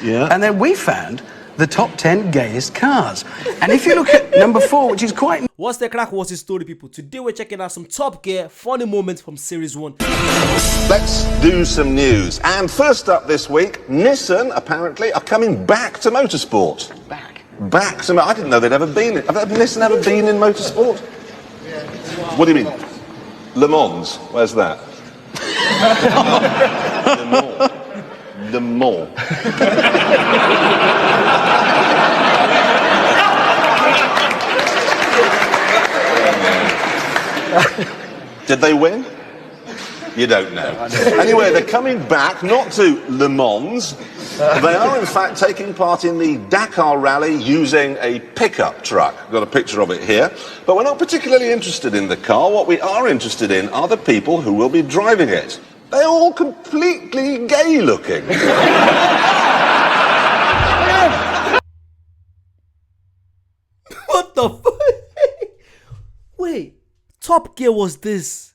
Yeah. And then we found the top 10 gayest cars. And if you look at number 4, which is quite... What's the crack? What's the story, people? Today we're checking out some Top Gear funny moments from Series 1. Let's do some news. And first up this week, Nissan apparently are coming back to motorsport. Back to... I didn't know they'd ever been... Have Nissan ever been in motorsport? What do you mean? Le Mans? Where's that? Le Mans. Did they win? You don't know. Anyway, they're coming back, not to Le Mans. They are, in fact, taking part in the Dakar Rally using a pickup truck. Got a picture of it here. But we're not particularly interested in the car. What we are interested in are the people who will be driving it. They're all completely gay-looking. What the fuck? Wait, Top Gear was this.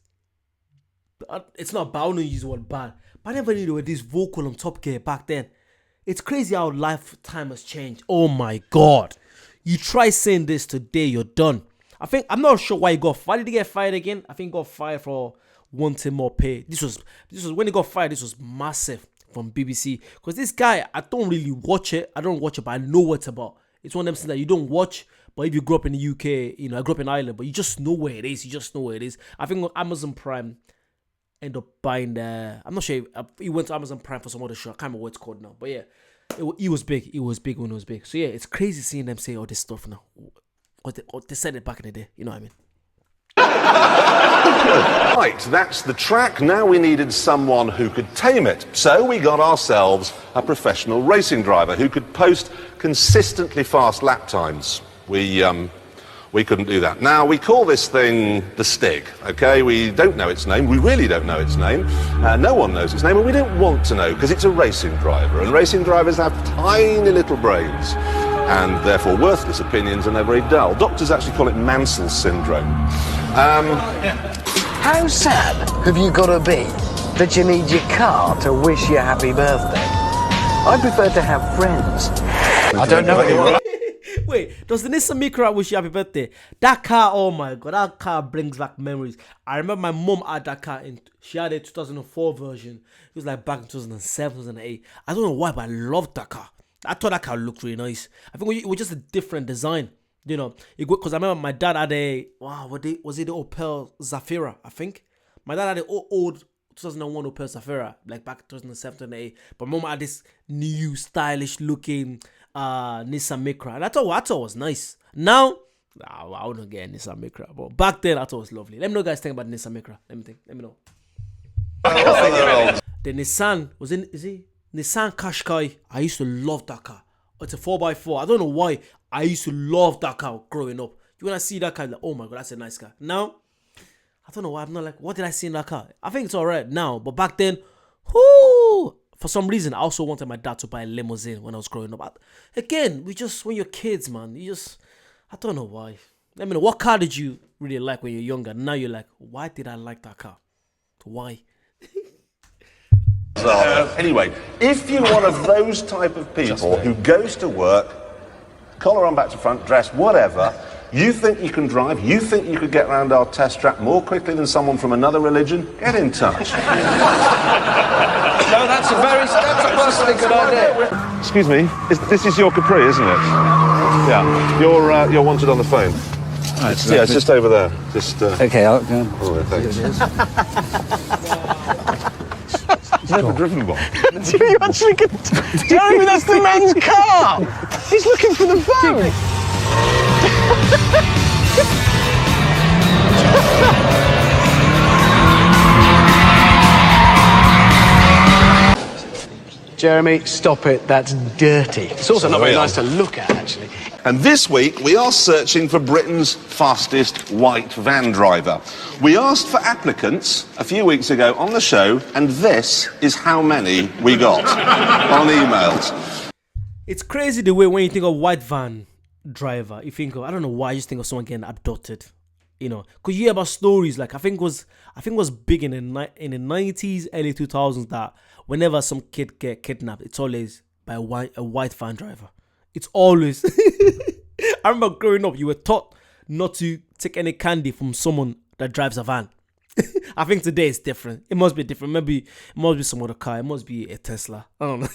It's not bad, I don't use the word bad. But I never knew there were this vocal on Top Gear back then. It's crazy how lifetime has changed. Oh my god. You try saying this today, you're done. I'm not sure why he got fired. Did he get fired again? I think he got fired for wanting more pay. This was when he got fired, this was massive from BBC. Because this guy, I don't really watch it. I don't watch it, but I know what it's about. It's one of them things that you don't watch, but if you grew up in the UK, you know, I grew up in Ireland, but you just know where it is. You just know where it is. I think Amazon Prime end up buying the... I'm not sure. He went to Amazon Prime for some other show. I can't remember what it's called now. But yeah, he was big. He was big when it was big. So yeah, it's crazy seeing them say all this stuff now. They said it back in the day. You know what I mean? Right, that's the track. Now we needed someone who could tame it. So we got ourselves a professional racing driver who could post consistently fast lap times. We couldn't do that. Now, we call this thing the Stig, okay? We don't know its name. We really don't know its name. No one knows its name, and we don't want to know, because it's a racing driver, and racing drivers have tiny little brains, and therefore worthless opinions, and they're very dull. Doctors actually call it Mansell syndrome. How sad have you got to be that you need your car to wish you happy birthday? I prefer to have friends. I don't know anyone. Wait, does the Nissan Micra wish you happy birthday? That car, oh my god, that car brings back memories. I remember my mom had that car, she had a 2004 version. It was like back in 2007, 2008. I don't know why, but I loved that car. I thought that car looked really nice. I think it was just a different design, you know. Because I remember my dad had a, was it the Opel Zafira, I think? My dad had an old 2001 Opel Zafira, like back in 2007, 2008. But mom had this new, stylish looking Nissan Micra, and I thought it was nice. Now, I wouldn't get a Nissan Micra, but back then I thought it was lovely. Let me know, guys, think about Nissan Micra. Let me know. The Nissan is it Nissan Qashqai? I used to love that car. It's a 4x4. I don't know why. I used to love that car growing up. When I see that car, I'm like, oh my god, that's a nice car. Now, I don't know why I'm not like, what did I see in that car? I think it's alright now, but back then, whoo. For some reason, I also wanted my dad to buy a limousine when I was growing up. Again, when you're kids, man, I don't know why. Let me know, what car did you really like when you're younger? Now you're like, why did I like that car? Why? Anyway, if you're one of those type of people who goes to work, collar on back to front, dress, whatever, you think you can drive, you think you could get around our test track more quickly than someone from another religion, get in touch. No, that's a personally good idea. Excuse me, this is your Capri, isn't it? Yeah, you're wanted on the phone. It's just over there. Okay, I'll go. Oh, thanks. He's never driven one. You actually can... Jeremy, that's the man's car! He's looking for the phone! Jeremy, stop it. That's dirty. It's also not very nice to look at, actually. And this week, we are searching for Britain's fastest white van driver. We asked for applicants a few weeks ago on the show, and this is how many we got on emails. It's crazy the way when you think of white van driver, you think of, I don't know why, I just think of someone getting abducted. You know, because you hear about stories like I think it was big in the 90s, early 2000s that whenever some kid get kidnapped, it's always by a white van driver. It's always. I remember growing up, you were taught not to take any candy from someone that drives a van. I think today it's different. It must be different. Maybe it must be some other car. It must be a Tesla. I don't know.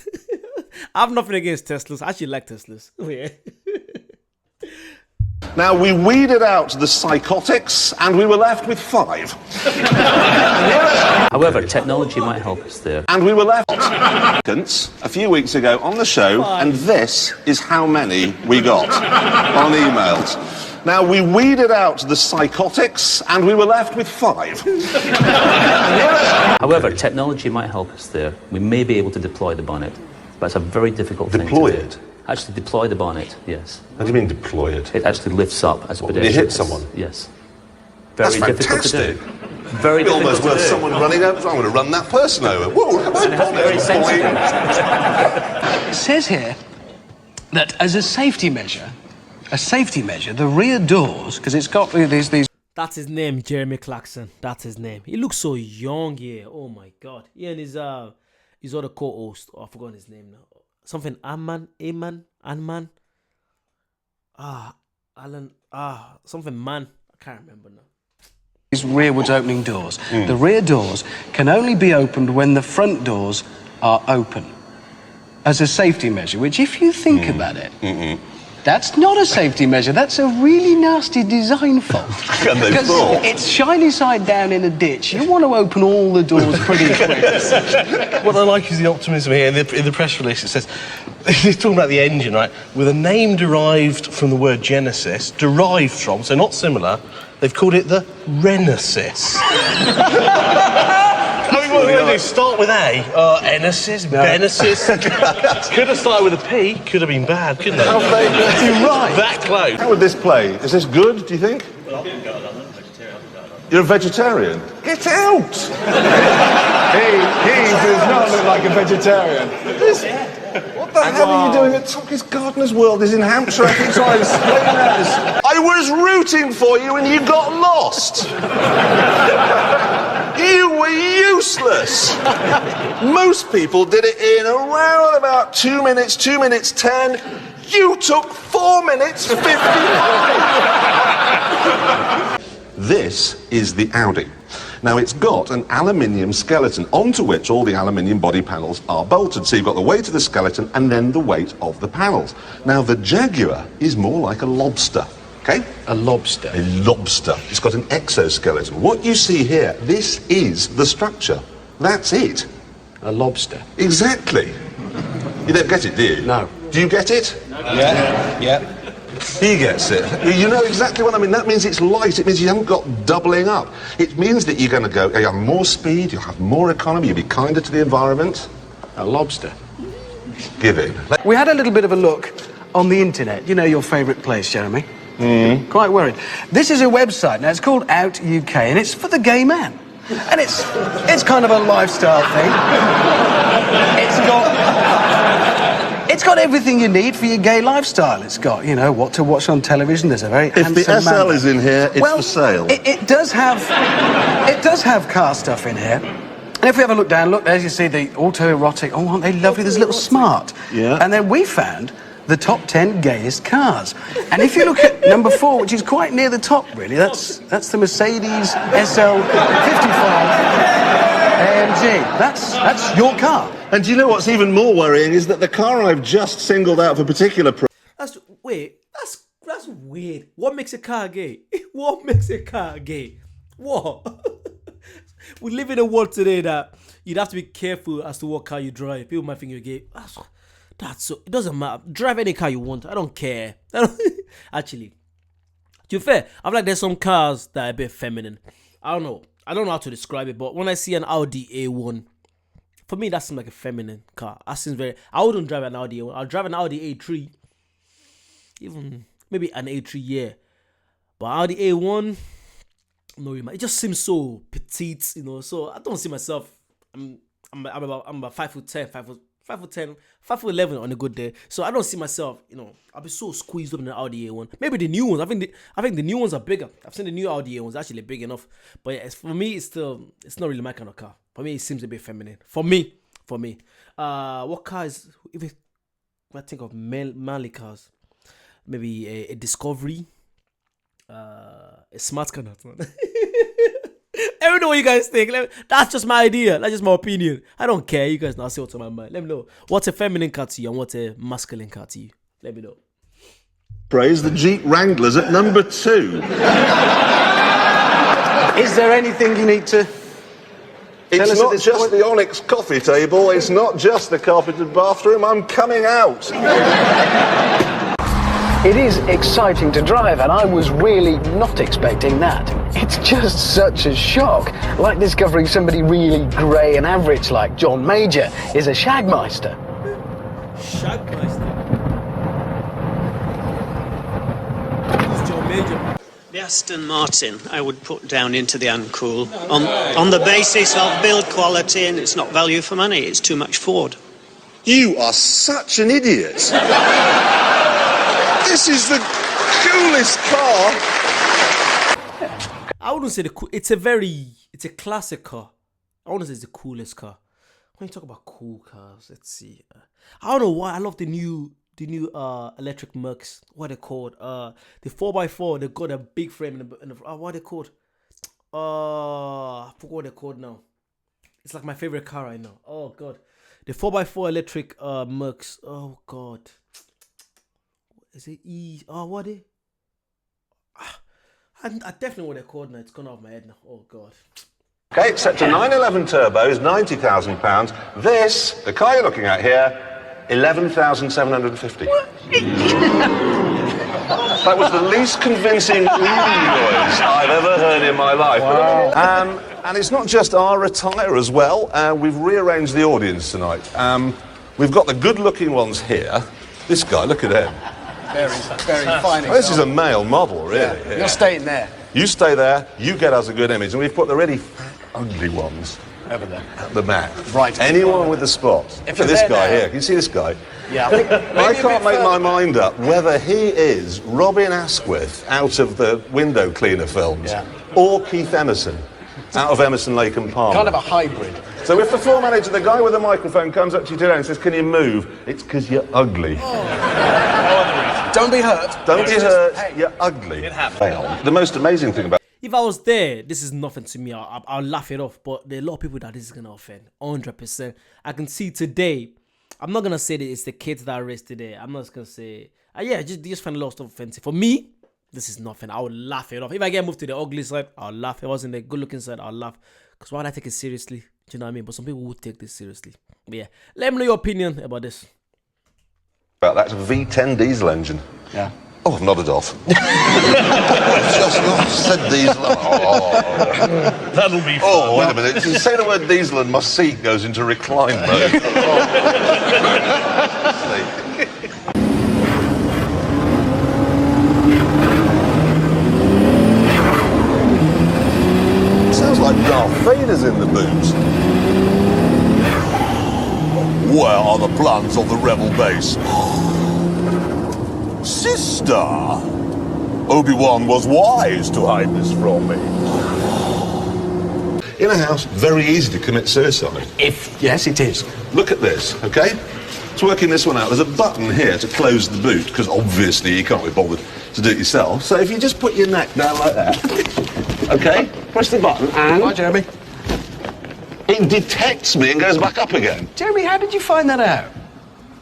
I have nothing against Teslas. I actually like Teslas. Oh, yeah. Now, we weeded out the psychotics and we were left with 5. However, technology might help us there. And we were left a few weeks ago on the show, and this is how many we got on emails. Now, we weeded out the psychotics and we were left with 5. However, technology might help us there. We may be able to deploy the bonnet, but it's a very difficult thing to do. Deploy it? Actually, deploy the bonnet, yes. How do you mean deploy it? It actually lifts up as a What, pedestrian. you hit someone? Yes. That's Very difficult fantastic. to do. Very difficult Almost to worth do. someone running over. I'm going to run that person over. Whoa, look at my bonnet. Very sensitive. It says here that as a safety measure, the rear doors, because it's got these. That's his name, Jeremy Clarkson. That's his name. He looks so young here. Oh my god. Yeah, and his other co-host. Oh, I've forgotten his name now. Something Alan. Something man. I can't remember now. These rearwards opening doors. The rear doors can only be opened when the front doors are open. As a safety measure, which if you think about it, that's not a safety measure, that's a really nasty design fault. And they Because thought. it's shiny side down in a ditch. You want to open all the doors pretty quick. What I like is the optimism here. In the press release, it says, it's talking about the engine, right? With a name derived from the word Genesis, derived from, so not similar, they've called it the Renesis. I mean, what are we going to do? Start with A? Enesis? Benesis? Could have started with a P. Could have been bad, couldn't it? How they get you right? That close. How would this play? Is this good, do you think? You're a vegetarian? Get out! He does not look like a vegetarian. What the hell are you doing at Tockie's Gardener's World? Is in Hampshire. I keep trying to explain that. I was rooting for you and you got lost. You were useless. Most people did it in around about 2 minutes, 2 minutes 10. You took 4 minutes 55. This is the Audi. Now, it's got an aluminium skeleton onto which all the aluminium body panels are bolted. So you've got the weight of the skeleton and then the weight of the panels. Now, the Jaguar is more like a lobster, okay? A lobster. A lobster. It's got an exoskeleton. What you see here, this is the structure. That's it. A lobster. Exactly. You don't get it, do you? No. Do you get it? Yeah. He gets it. You know exactly what I mean. That means it's light. It means you haven't got doubling up. It means that you're going to go, you have more speed, you'll have more economy, you'll be kinder to the environment. A lobster. Give in. We had a little bit of a look on the internet. You know your favourite place, Jeremy? Quite worried. This is a website. Now, it's called Out UK, and it's for the gay man. And it's kind of a lifestyle thing. It's got everything you need for your gay lifestyle. It's got, you know, what to watch on television. There's a very handsome If the SL man. is in here, it's well, for sale. It does have car stuff in here. And if we have a look down, look, there's you see the autoerotic. Oh, aren't they lovely? There's a little smart. Yeah. And then we found the top 10 gayest cars. And if you look at number 4, which is quite near the top, really, that's the Mercedes SL 55 AMG. That's your car. And do you know what's even more worrying is that the car I've just singled out for particular That's weird. What makes a car gay? What makes a car gay? What? We live in a world today that you'd have to be careful as to what car you drive. People might think you're gay. That's so. It doesn't matter. Drive any car you want. I don't care. Actually, to be fair, I feel like there's some cars that are a bit feminine. I don't know how to describe it, but when I see an Audi A1, for me that seems like a feminine car. That seems very. I wouldn't drive an Audi A1. I'll drive an Audi A3, even maybe an A3, yeah. But Audi A1, no, it just seems so petite, you know. So I don't see myself. I'm about 5'10", 5'11" on a good day. So I don't see myself, you know. I'll be so squeezed up in the Audi A1. Maybe the new ones. I think the new ones are bigger. I've seen the new Audi A1s actually big enough. But yeah, for me, it's not really my kind of car. For me, it seems a bit feminine. For me. What car is? I think of manly cars. Maybe a Discovery, a smart car. Not. Let me know what you guys think. That's just my idea. That's just my opinion. I don't care. You guys know. I'll say what's on my mind. Let me know. What's a feminine car to you and what's a masculine car to you? Let me know. Praise the Jeep Wranglers at number 2. Is there anything you need to... It's us at not this just point? the onyx coffee table, it's not just the carpeted bathroom, I'm coming out. It is exciting to drive, and I was really not expecting that. It's just such a shock, like discovering somebody really grey and average like John Major is a Shagmeister. Shagmeister. Who's John Major? The Aston Martin I would put down into the uncool on the basis of build quality, and it's not value for money. It's too much Ford. You are such an idiot. This is the coolest car. I wouldn't say it's a classic car. I wouldn't say it's the coolest car. When you talk about cool cars, let's see. I don't know why I love the new electric Mercs. What are they called? The 4x4. They got a big frame in the what are they called? I forgot what they're called now. It's like my favorite car right now. Oh god, the 4x4 electric Mercs. Oh god, is it E? Oh, what are they? I definitely know what they're called now. It's gone off my head now. Oh god. Okay, it's set to 911 turbos, £90,000. This, the car you're looking at here, 11,750. That was the least convincing noise I've ever heard in my life. Wow. And it's not just our attire as well. We've rearranged the audience tonight. We've got the good-looking ones here. This guy, look at him. Very fine. Well, this is a male model, really. Yeah. You're staying there. You stay there, you get us a good image, and we've put the really ugly ones Over there. at the back. Right. Anyone with the spots. If Look at you're this there guy now- here. Can you see this guy? Yeah, I think I can't make my mind up whether he is Robin Asquith out of the window cleaner films or Keith Emerson out of Emerson, Lake and Palmer. kind of a hybrid. So if the floor manager, the guy with the microphone, comes up to you today and says, "Can you move?" It's because you're ugly. Don't be hurt. Don't be hurt. Hey. You're ugly. It happens. The most amazing thing about If I was there, this is nothing to me. I'll laugh it off. But there are a lot of people that this is gonna offend. 100%. I can see today. I'm not gonna say that it's the kids that are raised today. I'm not just gonna say, just find a lot of stuff offensive. For me, this is nothing. I would laugh it off. If I get moved to the ugly side, I'll laugh. If I was in the good-looking side, I'll laugh. Because why would I take it seriously? Do you know what I mean? But some people would take this seriously. But yeah, let me know your opinion about this. that's a V10 diesel engine. Yeah. Oh, I've nodded off. Just said diesel. Oh. That'll be fun. Oh, wait a minute. You say the word diesel and my seat goes into recline mode. Sounds like Darth Vader's in the boot. Where are the plans of the rebel base? Sister, Obi-Wan was wise to hide this from me. In a house, very easy to commit suicide. Yes, it is. Look at this, okay? It's working this one out. There's a button here to close the boot, because obviously you can't be bothered to do it yourself. So if you just put your neck down like that, okay? Press the button and... Hi, Jeremy. It detects me and goes back up again. Jeremy, how did you find that out?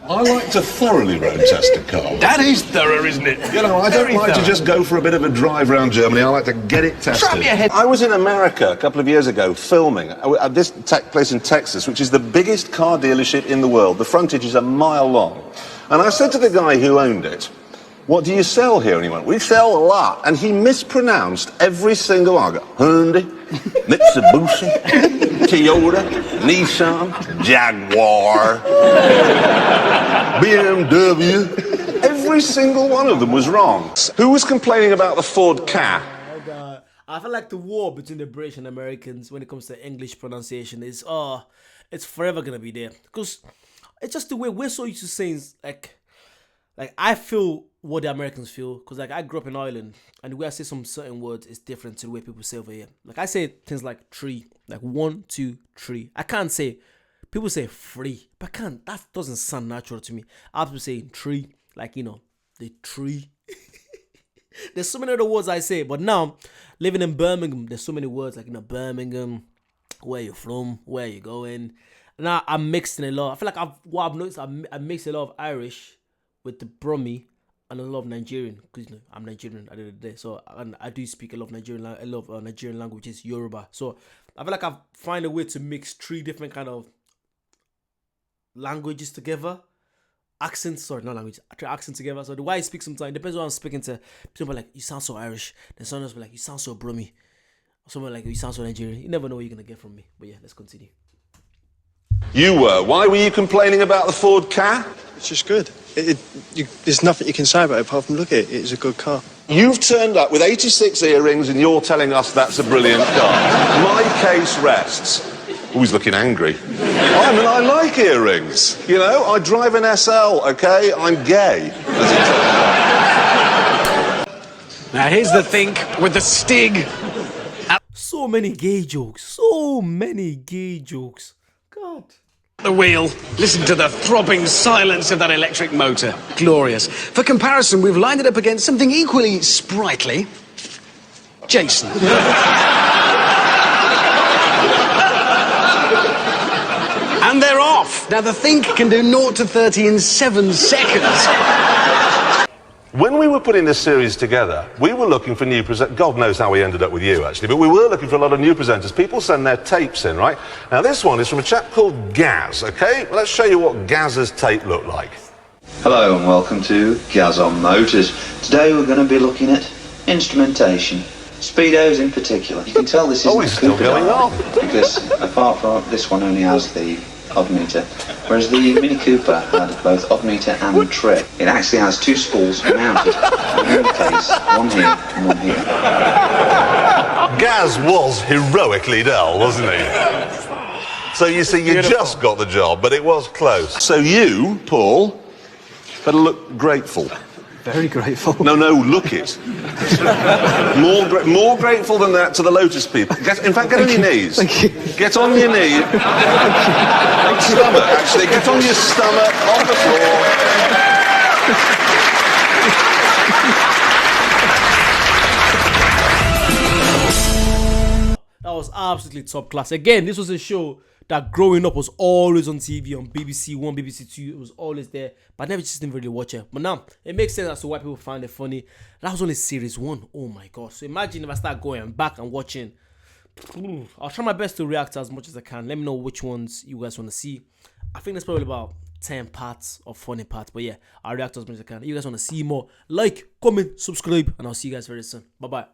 I like to thoroughly road test a car. That is thorough, isn't it? You know, I don't Very like to thorough. just go for a bit of a drive around Germany. I like to get it tested. Strap your head- I was in America a couple of years ago filming. This took place in Texas, which is the biggest car dealership in the world. The frontage is a mile long. And I said to the guy who owned it, "What do you sell here?" And he went, "We sell a lot." And he mispronounced every single one. I go, Hyundai, Mitsubishi, Toyota, Nissan, Jaguar, BMW. Every single one of them was wrong. Who was complaining about the Ford Ka? Oh god, I feel like the war between the British and Americans when it comes to English pronunciation is it's forever gonna be there, because it's just the way we're so used to saying like I feel what the Americans feel, because like I grew up in Ireland and the way I say some certain words is different to the way people say over here. Like I say things like tree, like 1, 2, 3. I can't say People say free, but that doesn't sound natural to me. I have to say tree, like, you know, the tree. There's so many other words I say, but now living in Birmingham, there's so many words like, you know, Birmingham, where you're from, where you're going. Now I'm mixing a lot. I feel like I've noticed I mix a lot of Irish with the Brummie and a lot of Nigerian, because, you know, I'm Nigerian at the end of the day. So and I do speak a lot of Nigerian language, which is Yoruba. So I feel like I've find a way to mix 3 different kind of languages together. Accents together. So the way I speak sometimes depends on who I'm speaking to. People are like, you sound so Irish. Then someone else will be like, you sound so Brummie. Someone like, you sound so Nigerian. You never know what you're gonna get from me. But yeah, let's continue. You were. Why were you complaining about the Ford Ka? It's just good. There's nothing you can say about it apart from look at it. It's a good car. You've turned up with 86 earrings and you're telling us that's a brilliant car. My case rests. Oh, he's looking angry. I mean, I like earrings. You know, I drive an SL, okay? I'm gay. Now here's the thing with the Stig. So many gay jokes. So many gay jokes. God. The wheel. Listen to the throbbing silence of that electric motor. Glorious. For comparison, we've lined it up against something equally sprightly. Jason. And they're off. Now the Think can do 0 to 30 in 7 seconds. When we were putting this series together, we were looking for new presenters. God knows how we ended up with you, actually, but we were looking for a lot of new presenters. People send their tapes in, right? Now, this one is from a chap called Gaz, okay? Well, let's show you what Gaz's tape looked like. Hello and welcome to Gaz on Motors. Today we're going to be looking at instrumentation. Speedos in particular. You can tell this isn't it's still going on. Because apart from this one only has the odd meter, whereas the Mini Cooper had both odd meter and trip. It actually has 2 spools mounted. In the case, one here and one here. Gaz was heroically dull, wasn't he? So you see, you just got the job, but it was close. So you, Paul, better look grateful. Very grateful. No, look it. More grateful than that to the Lotus people. In fact, get on your knees. Get on your knees. Stomach, actually. Get on your stomach, on the floor. That was absolutely top class. Again, this was a show that growing up was always on TV, on BBC One, BBC Two. It was always there, but I never just didn't really watch it. But now, it makes sense as to why people find it funny. That was only series 1. Oh my god. So imagine if I start going back and watching. I'll try my best to react as much as I can. Let me know which ones you guys want to see. I think there's probably about 10 parts of funny parts. But yeah, I'll react as much as I can. If you guys want to see more, like, comment, subscribe, and I'll see you guys very soon. Bye-bye.